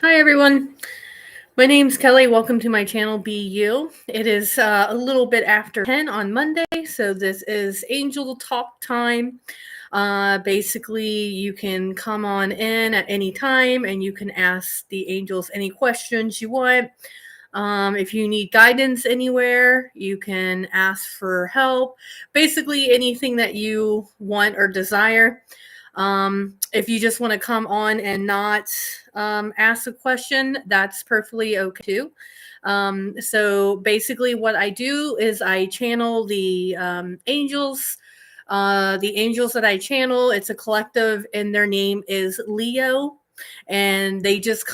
Hi everyone. My name's Kelly. Welcome to my channel, Be You. It is a little bit after 10 on Monday, so this is Angel Talk time. Basically, you can come on in at any time and you can ask the angels any questions you want. If you need guidance anywhere, you can ask for help. Basically, anything that you want or desire. If you just want to come on and not ask a question, that's perfectly okay too. So basically, what I do is I channel the angels. The angels that I channel, it's a collective, and their name is Leo, and they just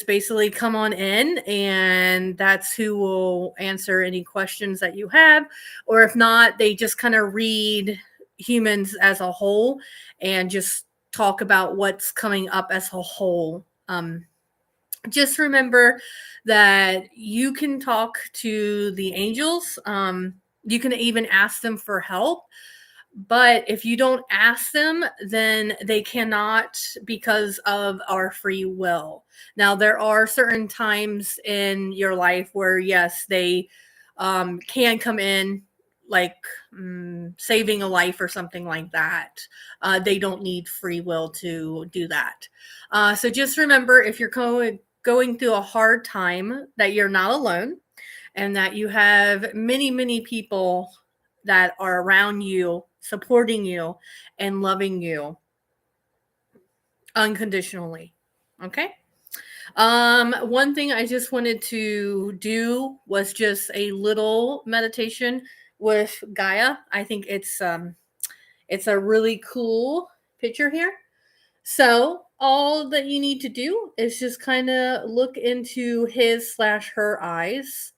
basically come on in, and that's who will answer any questions that you have, or if not, they just kind of read humans as a whole and just talk about what's coming up as a whole. Just remember that you can talk to the angels. You can even ask them for help. But if you don't ask them, then they cannot because of our free will. Now, there are certain times in your life where, yes, they can come in, like saving a life or something like that. They don't need free will to do that. So just remember, if you're going through a hard time, that you're not alone and that you have many, many people that are around you, supporting you, and loving you unconditionally. Okay. One thing I just wanted to do was just a little meditation with Gaia. I think it's a really cool picture here. So all that you need to do is just kind of look into his slash her eyes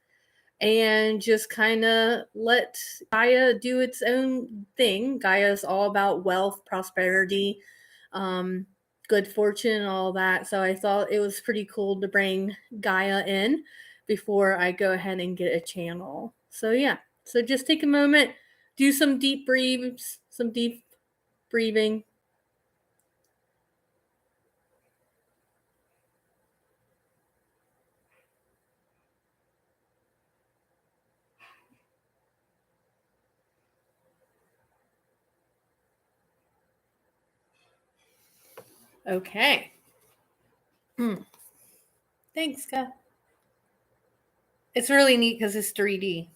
and just kind of let Gaia do its own thing. Gaia is all about wealth, prosperity, um, good fortune, and all that. So I thought it was pretty cool to bring Gaia in before I go ahead and get a channel. So yeah, so just take a moment, do some deep breathes, some deep breathing. Okay. Hmm. Thanks, Gaia. It's really neat because it's 3D.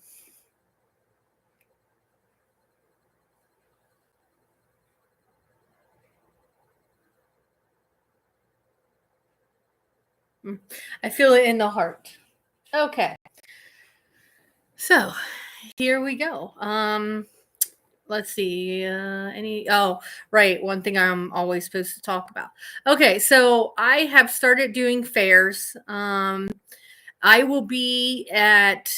Mm. I feel it in the heart. Okay. So here we go. Let's see. Oh, right. One thing I'm always supposed to talk about. Okay. So I have started doing fairs. I will be at,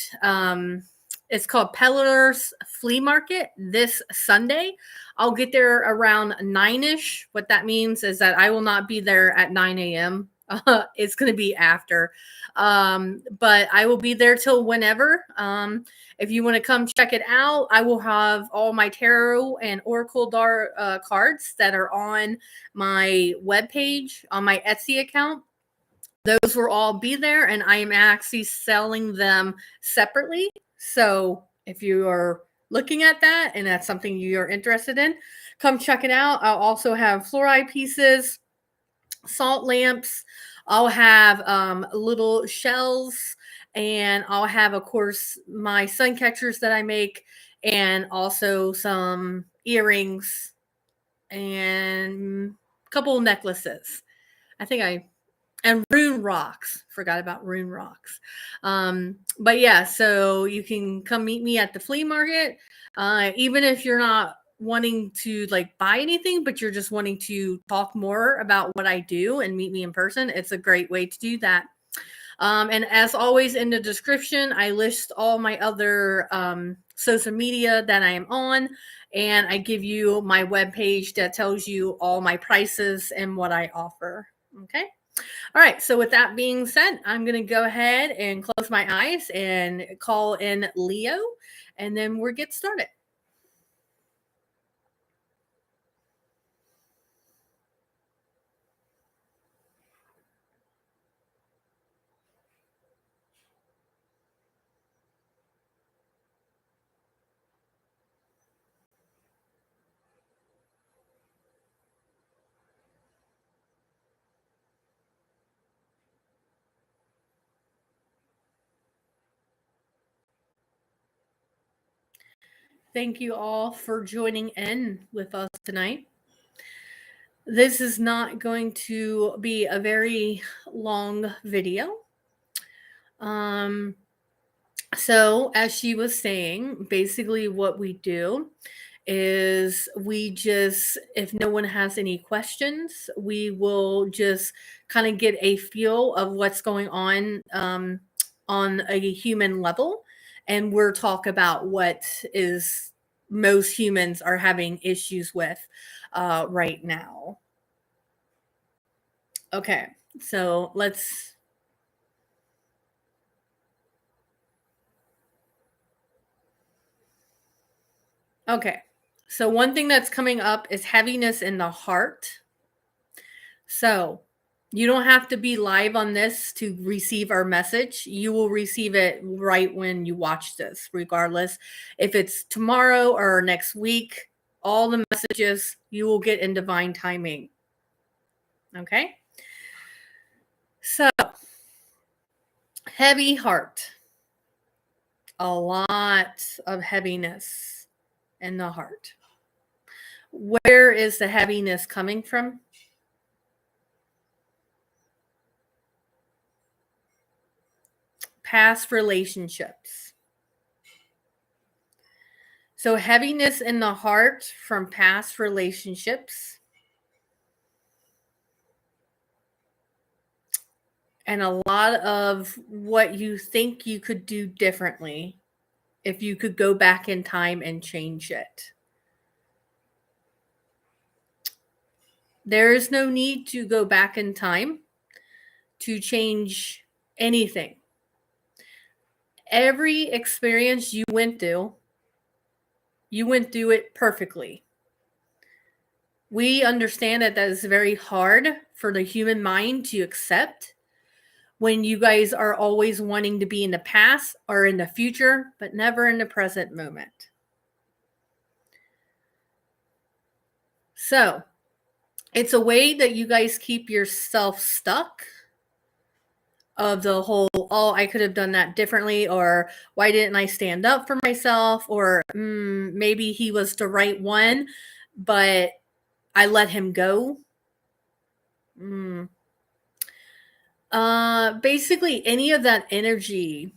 it's called Peddler's Flea Market this Sunday. I'll get there around 9ish. What that means is that I will not be there at 9 a.m. It's going to be after. But I will be there till whenever. If you want to come check it out, I will have all my tarot and oracle cards that are on my webpage on my Etsy account. Those will all be there, and I am actually selling them separately. So if you are looking at that and that's something you're interested in, come check it out. I'll also have fluoride pieces, salt lamps. I'll have little shells, and I'll have, of course, my sun catchers that I make, and also some earrings and a couple of necklaces. I think I and rune rocks. Forgot about rune rocks. But yeah, so you can come meet me at the flea market. Even if you're not wanting to like buy anything, but you're just wanting to talk more about what I do and meet me in person, it's a great way to do that. And as always, in the description, I list all my other social media that I am on, and I give you my webpage that tells you all my prices and what I offer. Okay. All right. So, with that being said, I'm going to go ahead and close my eyes and call in Leo, and then we'll get started. Thank you all for joining in with us tonight. This is not going to be a very long video. Um, so, as she was saying, basically what we do is we just, if no one has any questions, we will just kind of get a feel of what's going on a human level, and we'll talk about what is most humans are having issues with right now. Okay, so let's. Okay, so one thing that's coming up is heaviness in the heart. So you don't have to be live on this to receive our message. You will receive it right when you watch this, regardless if it's tomorrow or next week. All the messages you will get in divine timing. Okay? So, heavy heart. A lot of heaviness in the heart. Where is the heaviness coming from? Past relationships. So, heaviness in the heart from past relationships. And a lot of what you think you could do differently if you could go back in time and change it. There is no need to go back in time to change anything. Every experience you went through it perfectly. We understand that is very hard for the human mind to accept when you guys are always wanting to be in the past or in the future, but never in the present moment. So, it's a way that you guys keep yourself stuck of the whole, oh, I could have done that differently, or why didn't I stand up for myself, or maybe he was the right one, but I let him go. Basically, any of that energy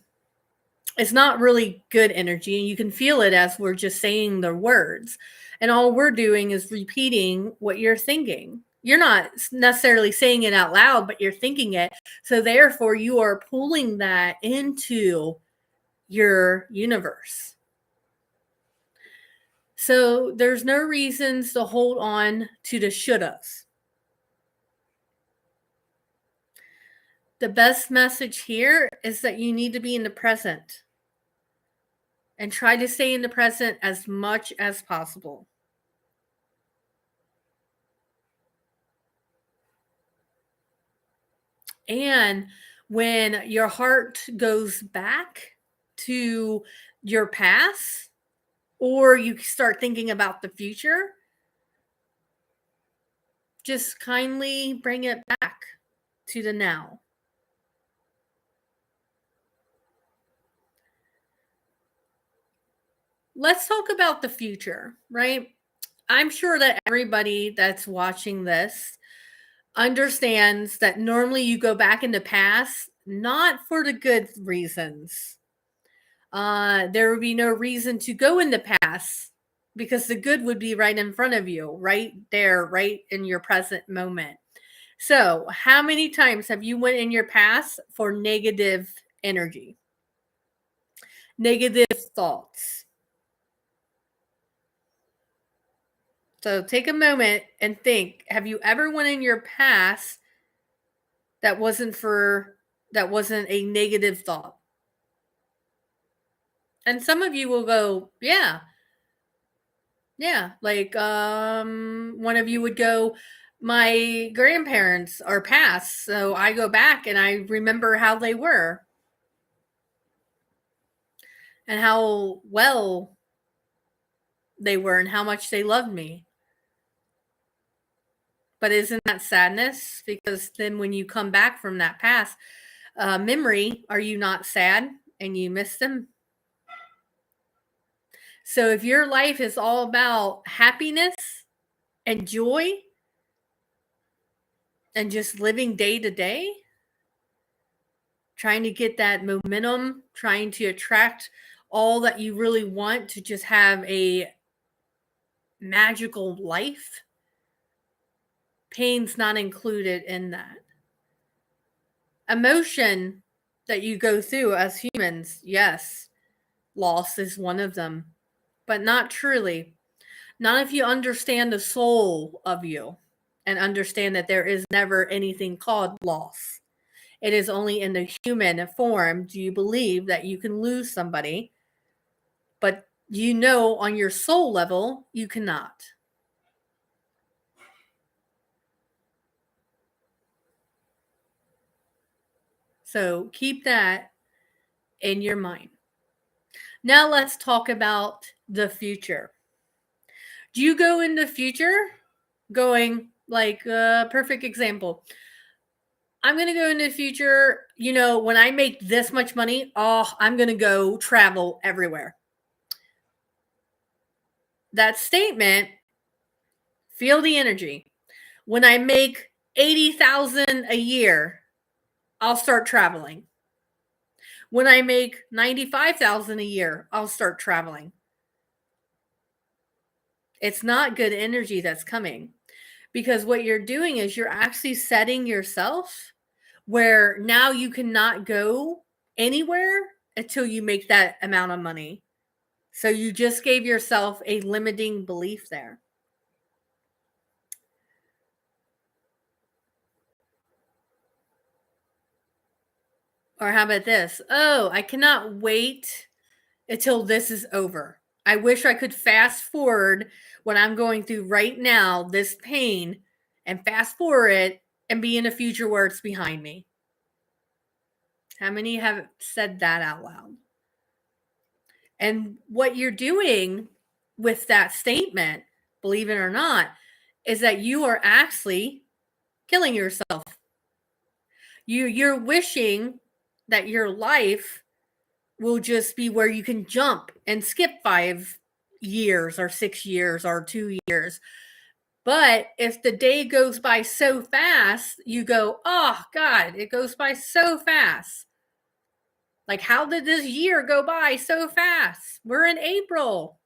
is not really good energy, and you can feel it as we're just saying the words. And all we're doing is repeating what you're thinking. You're not necessarily saying it out loud, but you're thinking it. So therefore, you are pulling that into your universe. So there's no reasons to hold on to the shouldas. The best message here is that you need to be in the present and try to stay in the present as much as possible. And when your heart goes back to your past, or you start thinking about the future, just kindly bring it back to the now. Let's talk about the future, right? I'm sure that everybody that's watching this understands that normally you go back in the past, not for the good reasons. There would be no reason to go in the past because the good would be right in front of you, right there, right in your present moment. So, how many times have you went in your past for negative energy, negative thoughts? So, take a moment and think, have you ever went in your past that wasn't a negative thought? And some of you will go, yeah. Yeah, like one of you would go, my grandparents are passed, so I go back and I remember how they were and how well they were and how much they loved me. But isn't that sadness? Because then when you come back from that past memory, are you not sad and you miss them? So if your life is all about happiness and joy and just living day to day, trying to get that momentum, trying to attract all that you really want to just have a magical life, pain's not included in that. Emotion that you go through as humans, yes, loss is one of them, but not truly. Not if you understand the soul of you and understand that there is never anything called loss. It is only in the human form do you believe that you can lose somebody, but you know on your soul level you cannot. So keep that in your mind. Now let's talk about the future. Do you go in the future going like a perfect example? I'm going to go into the future, when I make this much money, I'm going to go travel everywhere. That statement, feel the energy. When I make 80,000 a year, I'll start traveling. When I make 95,000 a year, I'll start traveling. It's not good energy that's coming, because what you're doing is you're actually setting yourself where now you cannot go anywhere until you make that amount of money. So you just gave yourself a limiting belief there. Or how about this? Oh, I cannot wait until this is over. I wish I could fast forward what I'm going through right now, this pain, and fast forward it and be in a future where it's behind me. How many have said that out loud? And what you're doing with that statement, believe it or not, is that you are actually killing yourself. You're wishing that your life will just be where you can jump and skip 5 years or 6 years or 2 years. But if the day goes by so fast, you go, "Oh God, it goes by so fast." Like, how did this year go by so fast? We're in April.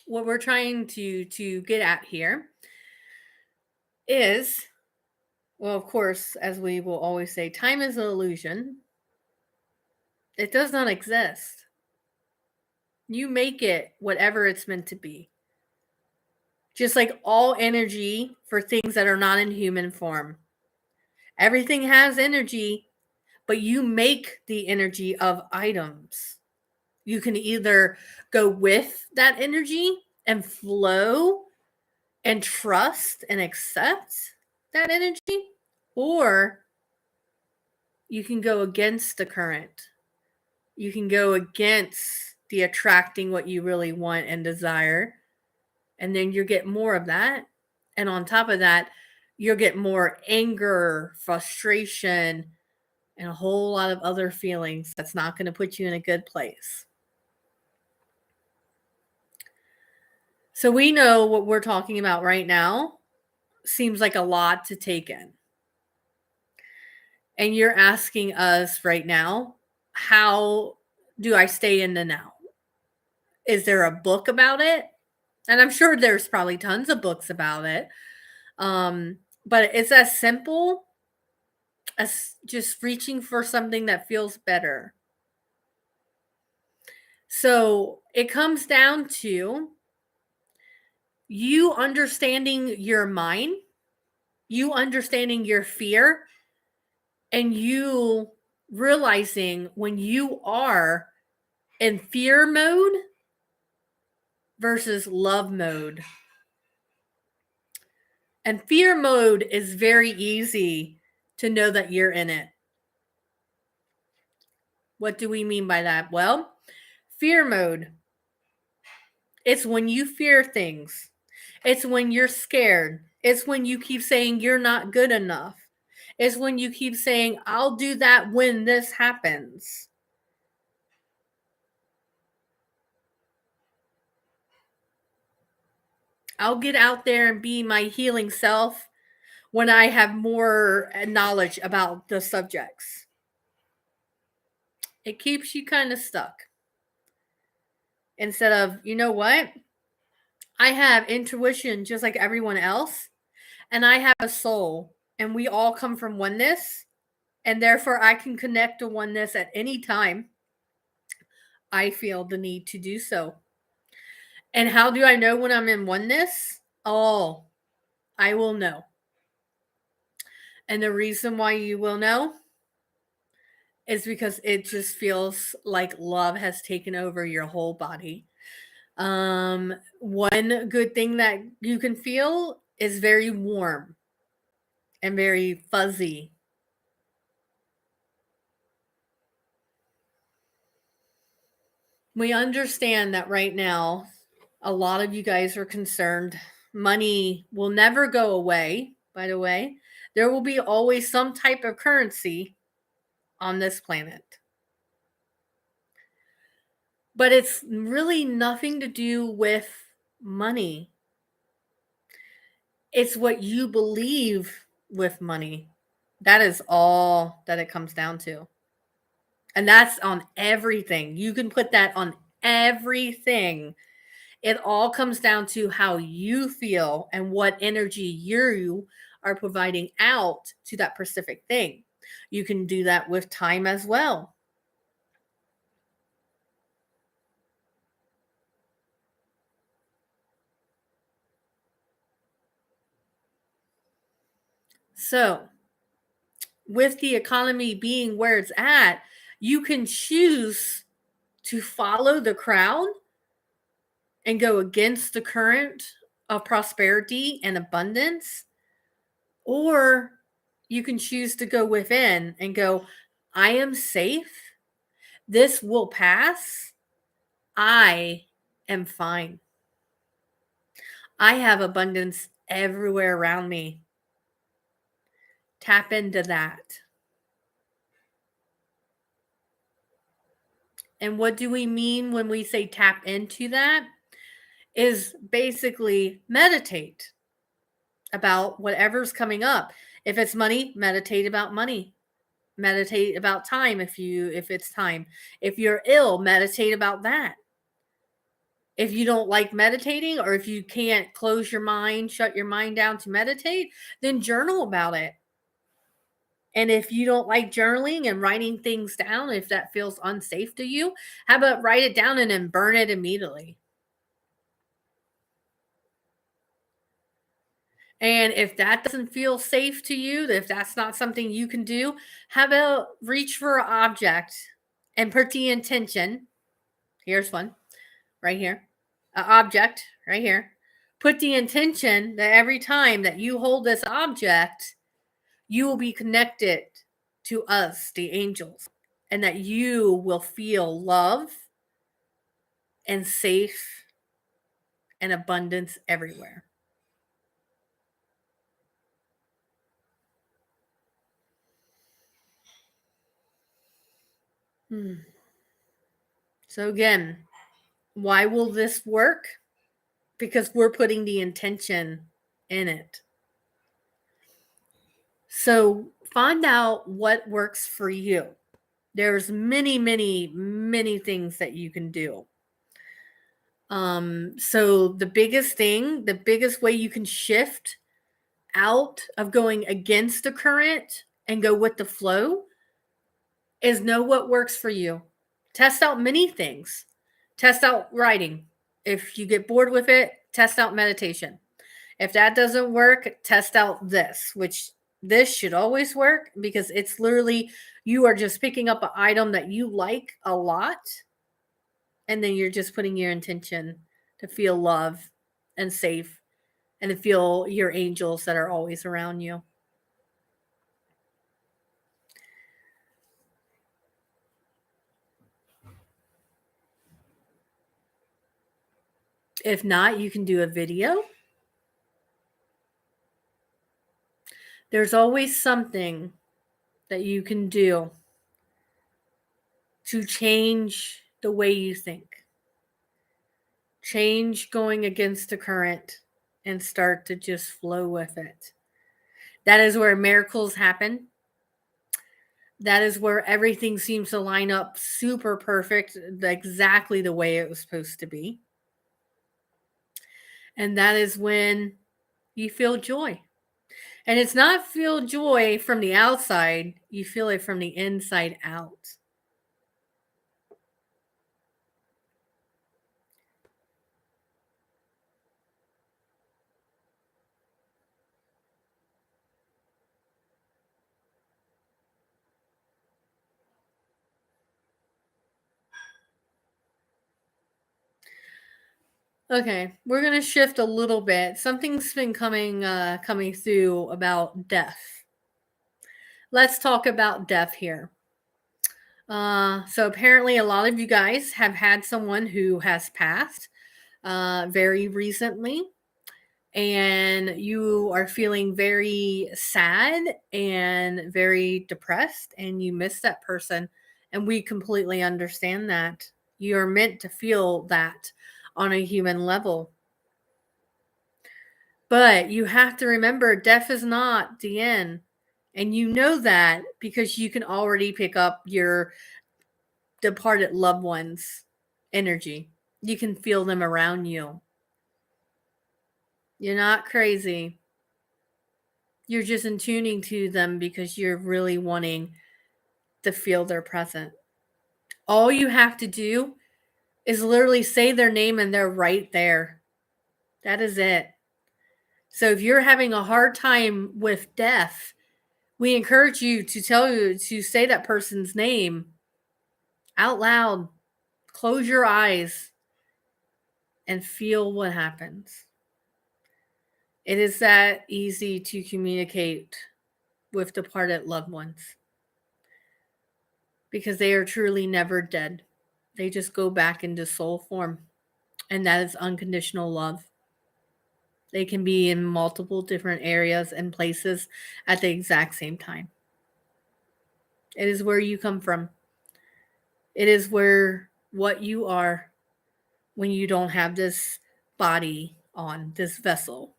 What we're trying to get at here is, well, of course, as we will always say, time is an illusion. It does not exist. You make it whatever it's meant to be. Just like all energy for things that are not in human form. Everything has energy, but you make the energy of items. You can either go with that energy and flow and trust and accept that energy, or you can go against the current. You can go against the attracting what you really want and desire, and then you get more of that. And on top of that, you'll get more anger, frustration, and a whole lot of other feelings that's not going to put you in a good place. So we know what we're talking about right now seems like a lot to take in. And you're asking us right now, how do I stay in the now? Is there a book about it? And I'm sure there's probably tons of books about it. But it's as simple as just reaching for something that feels better. So it comes down to you understanding your mind, you understanding your fear, and you realizing when you are in fear mode versus love mode. And fear mode is very easy to know that you're in it. What do we mean by that? Well, fear mode, it's when you fear things. It's when you're scared. It's when you keep saying you're not good enough. is when you keep saying, I'll do that when this happens. I'll get out there and be my healing self when I have more knowledge about the subjects. It keeps you kind of stuck. Instead of, you know what? I have intuition just like everyone else, and I have a soul, and we all come from oneness, and therefore I can connect to oneness at any time I feel the need to do so. And how do I know when I'm in oneness? Oh, I will know. And the reason why you will know is because it just feels like love has taken over your whole body. One good thing that you can feel is very warm and very fuzzy. We understand that right now, a lot of you guys are concerned. Money will never go away, by the way. There will be always some type of currency on this planet. But it's really nothing to do with money. It's what you believe with money. That is all that it comes down to. And that's on everything. You can put that on everything. It all comes down to how you feel and what energy you are providing out to that specific thing. You can do that with time as well. So, with the economy being where it's at, you can choose to follow the crowd and go against the current of prosperity and abundance, or you can choose to go within and go, I am safe. This will pass. I am fine. I have abundance everywhere around me. Tap into that. And what do we mean when we say tap into that? Is basically meditate about whatever's coming up. If it's money, meditate about money. Meditate about time if it's time. If you're ill, meditate about that. If you don't like meditating, or if you can't close your mind, shut your mind down to meditate, then journal about it. And if you don't like journaling and writing things down, if that feels unsafe to you, how about write it down and then burn it immediately? And if that doesn't feel safe to you, if that's not something you can do, how about reach for an object and put the intention? Here's one right here. An object right here. Put the intention that every time that you hold this object, you will be connected to us, the angels, and that you will feel love and safe and abundance everywhere. So, again, why will this work? Because we're putting the intention in it. So, find out what works for you. There's many, many, many things that you can do. So the biggest thing, the biggest way you can shift out of going against the current and go with the flow is know what works for you. Test out many things. Test out writing. If you get bored with it, test out meditation. If that doesn't work, test out this, which this should always work because it's literally you are just picking up an item that you like a lot, and then you're just putting your intention to feel love and safe and to feel your angels that are always around you. If not, you can do a video. There's always something that you can do to change the way you think. Change going against the current and start to just flow with it. That is where miracles happen. That is where everything seems to line up super perfect, exactly the way it was supposed to be. And that is when you feel joy. And it's not feel joy from the outside, you feel it from the inside out. Okay, we're gonna shift a little bit. Something's been coming through about death. Let's talk about death here. So apparently a lot of you guys have had someone who has passed very recently, and you are feeling very sad and very depressed, and you miss that person. And we completely understand that. You're meant to feel that on a human level. But you have to remember death is not the end. And you know that because you can already pick up your departed loved ones' energy. You can feel them around you. You're not crazy. You're just in tuning to them because you're really wanting to feel their presence. All you have to do is literally say their name and they're right there. That is it. So if you're having a hard time with death, we encourage you to say that person's name out loud. Close your eyes and feel what happens. It is that easy to communicate with departed loved ones because they are truly never dead. They just go back into soul form, and that is unconditional love. They can be in multiple different areas and places at the exact same time. It is where you come from. It is where what you are when you don't have this body on, this vessel.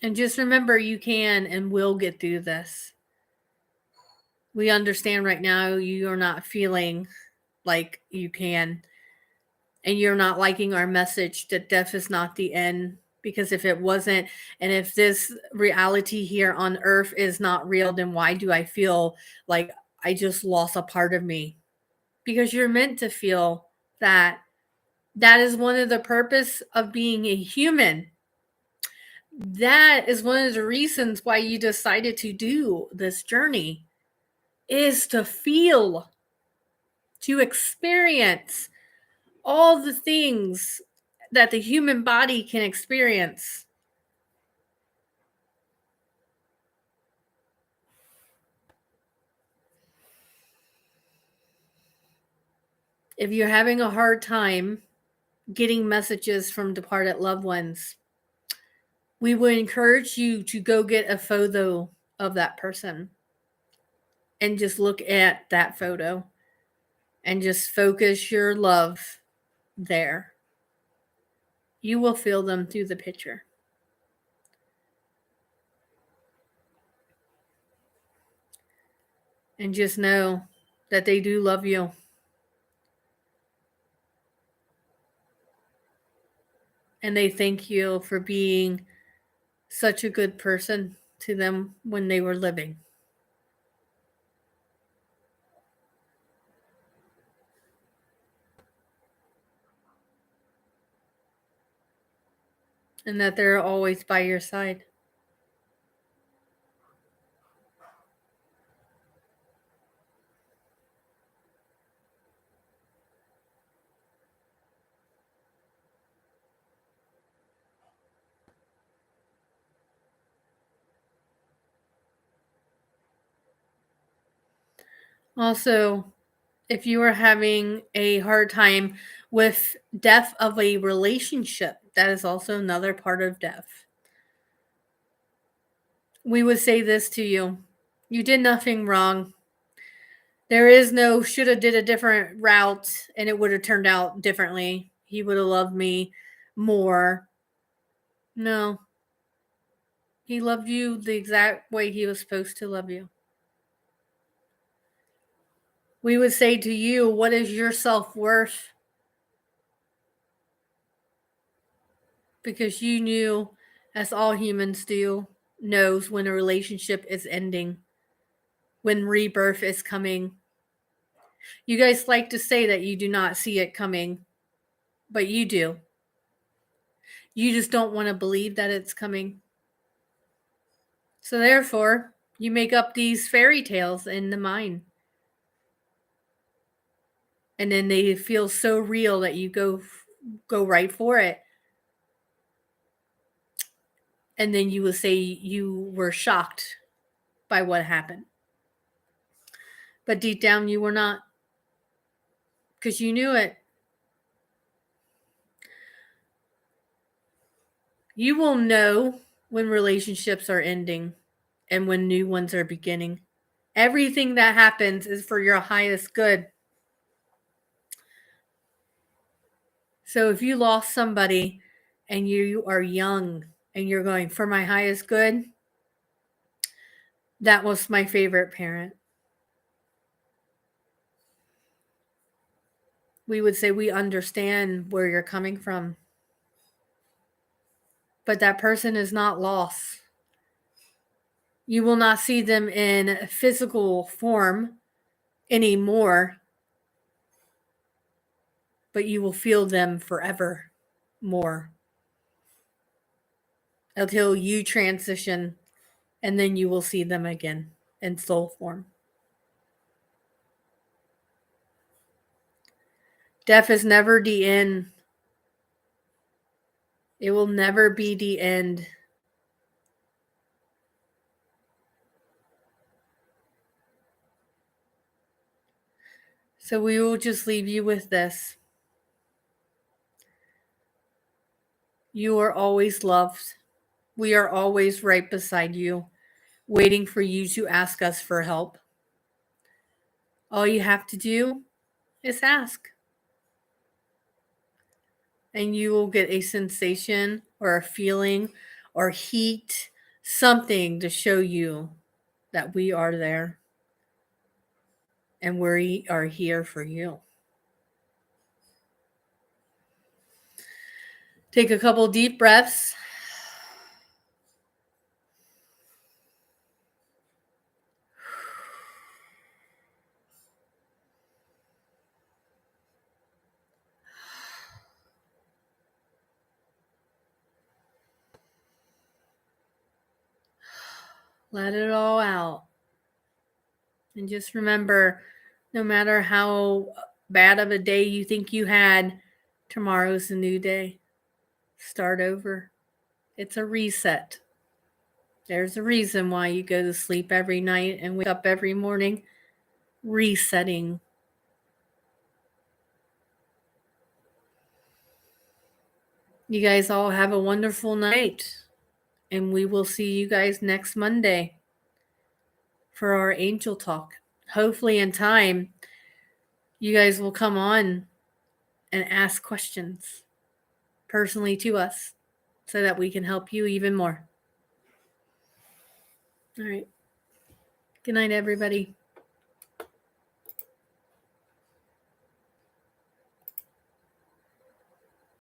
And just remember you can and will get through this. We understand right now you're not feeling like you can, and you're not liking our message that death is not the end, because if it wasn't, and if this reality here on earth is not real, then why do I feel like I just lost a part of me? Because you're meant to feel that. That is one of the purpose of being a human. That is one of the reasons why you decided to do this journey, is to feel, to experience all the things that the human body can experience. If you're having a hard time getting messages from departed loved ones, we would encourage you to go get a photo of that person and just look at that photo and just focus your love there. You will feel them through the picture. And just know that they do love you. And they thank you for being such a good person to them when they were living. And that they're always by your side. Also, if you are having a hard time with death of a relationship. That is also another part of death. We would say this to you. You did nothing wrong. There is no shoulda did a different route and it would have turned out differently. He would have loved me more. No. He loved you the exact way he was supposed to love you. We would say to you, what is your self-worth? Because you knew, as all humans do, knows when a relationship is ending, when rebirth is coming. You guys like to say that you do not see it coming, but you do. You just don't want to believe that it's coming. So therefore, you make up these fairy tales in the mind. And then they feel so real that you go right for it. And then you will say you were shocked by what happened. But deep down, you were not. Because you knew it. You will know when relationships are ending and when new ones are beginning. Everything that happens is for your highest good. So if you lost somebody and you are young and you're going, for my highest good, that was my favorite parent. We would say we understand where you're coming from. But that person is not lost. You will not see them in physical form anymore, but you will feel them forever more until you transition, and then you will see them again in soul form. Death is never the end. It will never be the end. So we will just leave you with this. You are always loved. We are always right beside you, waiting for you to ask us for help. All you have to do is ask. And you will get a sensation or a feeling or heat, something to show you that we are there and we are here for you. Take a couple deep breaths. Let it all out. And just remember, no matter how bad of a day you think you had, tomorrow's a new day. Start over. It's a reset. There's a reason why you go to sleep every night and wake up every morning. Resetting. You guys all have a wonderful night. And we will see you guys next Monday for our angel talk. Hopefully, in time, you guys will come on and ask questions personally to us so that we can help you even more. All right. Good night, everybody.